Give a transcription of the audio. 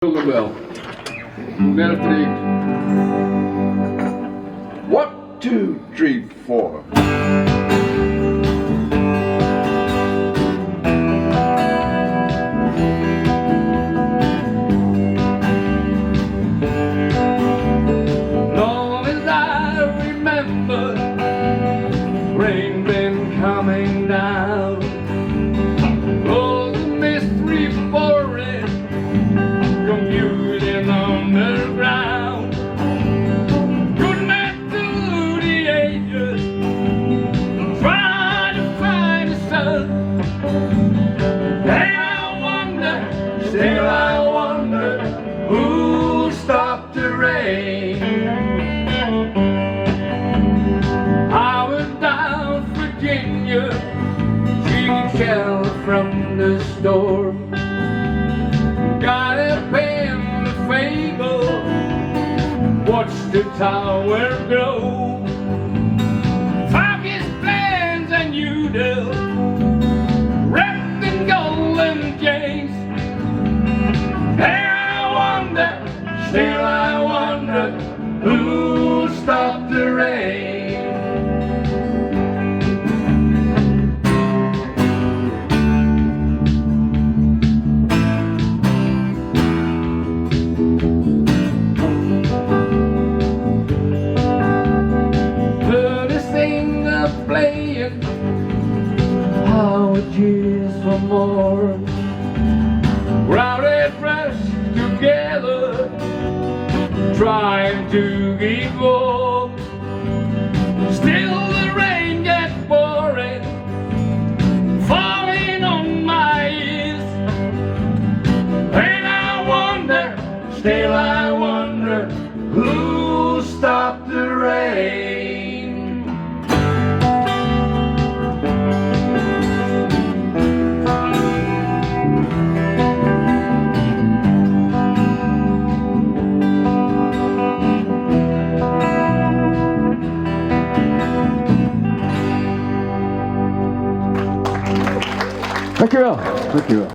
Nog wel. Met een 3. 1, 2, 3, 4. Long as I remember, rain been coming down. Oh, the mystery forest, commuting underground. Good night to the ages, trying to find the sun. And I wonder, still I wonder, who'll stop the rain? I was down Virginia, seeking shelter from the storm. Got a pen to fable, watch the tower grow. Foggy's plans and noodles, wrapped in golden chains. And I wonder, still I wonder, who'll stop the rain? Playing how it is for more. Crowded rush together, trying to keep warm. Still the rain gets pouring, falling on my ears. And I wonder, still I wonder, who'll stop the rain? Dankjewel. Dankjewel.